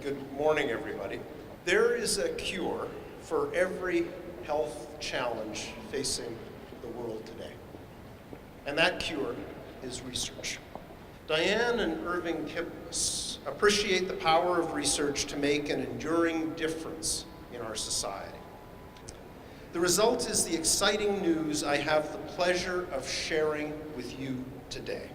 Good morning, everybody. There is a cure for every health challenge facing the world today. And that cure is research. Dianne and Irving Kipnes appreciate the power of research to make an enduring difference in our society. The result is the exciting news I have the pleasure of sharing with you today.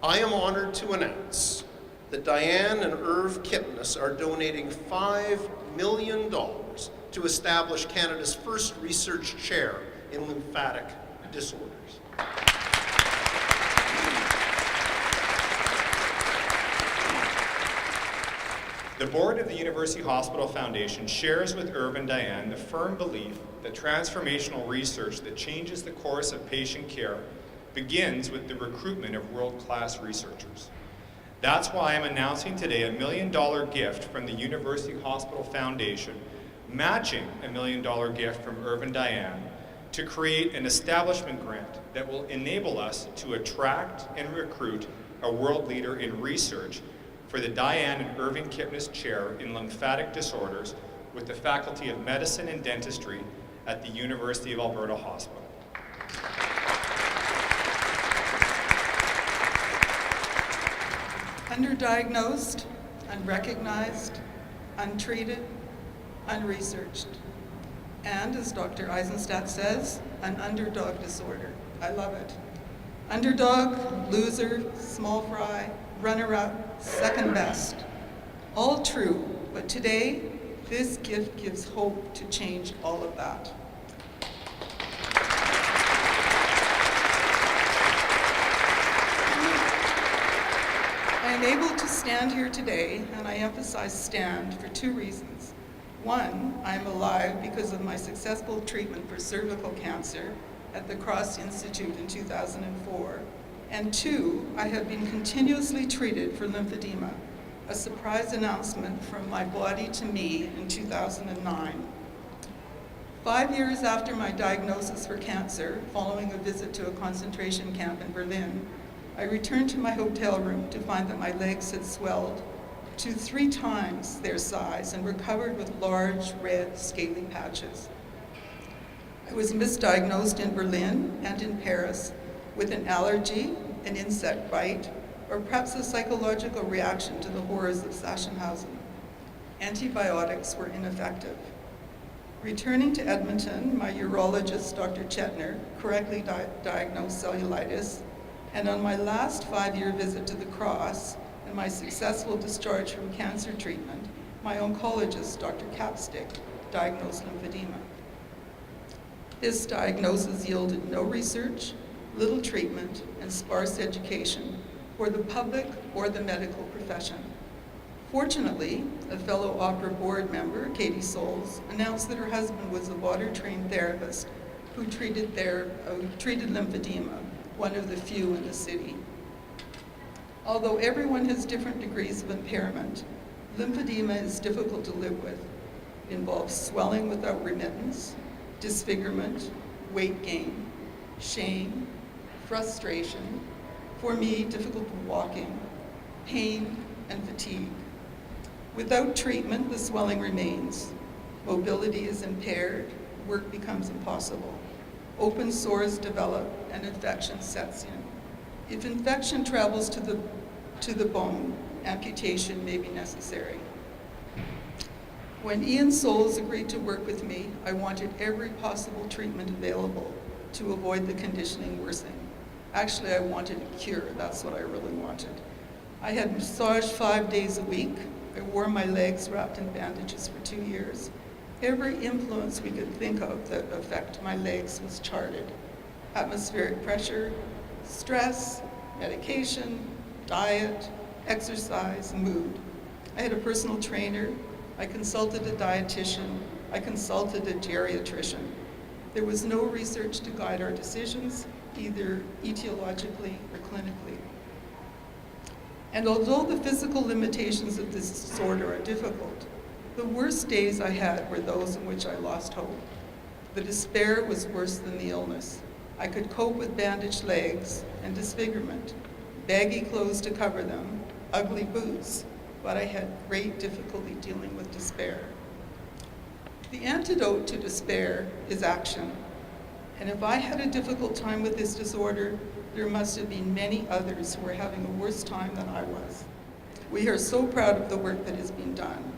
I am honored to announce that Dianne and Irv Kipnes are donating $5 million to establish Canada's first research chair in lymphatic disorders. The board of the University Hospital Foundation shares with Irv and Dianne the firm belief that transformational research that changes the course of patient care begins with the recruitment of world-class researchers. That's why I'm announcing today a $1 million gift from the University Hospital Foundation, matching a $1 million gift from Irv and Dianne, to create an establishment grant that will enable us to attract and recruit a world leader in research for the Dianne and Irving Kipnes Chair in Lymphatic Disorders with the Faculty of Medicine and Dentistry at the University of Alberta Hospital. Underdiagnosed, unrecognized, untreated, unresearched, and as Dr. Eisenstadt says, an underdog disorder. I love it. Underdog, loser, small fry, runner-up, second best. All true, but today, this gift gives hope to change all of that. I am able to stand here today, and I emphasize stand, for two reasons. One, I am alive because of my successful treatment for cervical cancer at the Cross Institute in 2004. And two, I have been continuously treated for lymphedema, a surprise announcement from my body to me in 2009. 5 years after my diagnosis for cancer, following a visit to a concentration camp in Berlin, I returned to my hotel room to find that my legs had swelled to 3 times their size and were covered with large, red, scaly patches. I was misdiagnosed in Berlin and in Paris with an allergy, an insect bite, or perhaps a psychological reaction to the horrors of Sachsenhausen. Antibiotics were ineffective. Returning to Edmonton, my urologist, Dr. Chetner, correctly diagnosed cellulitis, and on my last 5-year visit to the Cross and my successful discharge from cancer treatment, my oncologist, Dr. Capstick, diagnosed lymphedema. This diagnosis yielded no research, little treatment, and sparse education for the public or the medical profession. Fortunately, a fellow opera board member, Katie Souls, announced that her husband was a water-trained therapist who treated lymphedema, one of the few in the city. Although everyone has different degrees of impairment, lymphedema is difficult to live with. It involves swelling without remittance, disfigurement, weight gain, shame, frustration, for me, difficult walking, pain, and fatigue. Without treatment, the swelling remains. Mobility is impaired, work becomes impossible. Open sores develop and infection sets in. If infection travels to the bone, amputation may be necessary. When Ian Souls agreed to work with me, I wanted every possible treatment available to avoid the conditioning worsening. Actually, I wanted a cure. That's what I really wanted. I had massage 5 days a week. I wore my legs wrapped in bandages for 2 years. Every influence we could think of that affected my legs was charted. Atmospheric pressure, stress, medication, diet, exercise, mood. I had a personal trainer. I consulted a dietitian. I consulted a geriatrician. There was no research to guide our decisions, either etiologically or clinically. And although the physical limitations of this disorder are difficult, the worst days I had were those in which I lost hope. The despair was worse than the illness. I could cope with bandaged legs and disfigurement, baggy clothes to cover them, ugly boots, but I had great difficulty dealing with despair. The antidote to despair is action. And if I had a difficult time with this disorder, there must have been many others who were having a worse time than I was. We are so proud of the work that has been done.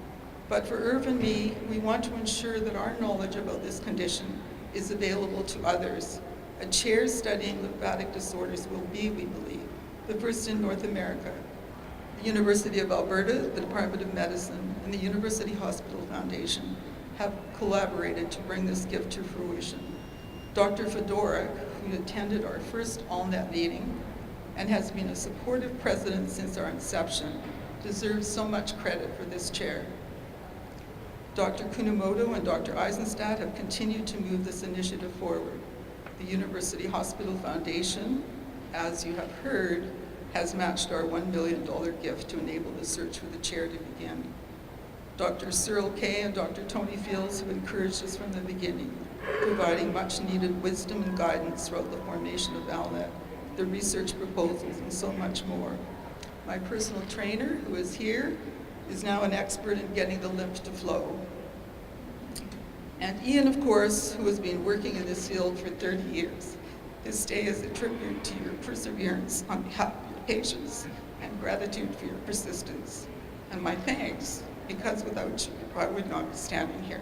But for Irv and me, we want to ensure that our knowledge about this condition is available to others. A chair studying lymphatic disorders will be, we believe, the first in North America. The University of Alberta, the Department of Medicine, and the University Hospital Foundation have collaborated to bring this gift to fruition. Dr. Fedorik, who attended our first AllNet meeting and has been a supportive president since our inception, deserves so much credit for this chair. Dr. Kunamoto and Dr. Eisenstadt have continued to move this initiative forward. The University Hospital Foundation, as you have heard, has matched our $1 million gift to enable the search for the chair to begin. Dr. Cyril Kay and Dr. Tony Fields have encouraged us from the beginning, providing much needed wisdom and guidance throughout the formation of AllNet, the research proposals, and so much more. My personal trainer, who is here, is now an expert in getting the lymph to flow. And Ian, of course, who has been working in this field for 30 years. This day is a tribute to your perseverance on behalf of your patients and gratitude for your persistence. And my thanks, because without you, I would not be standing here.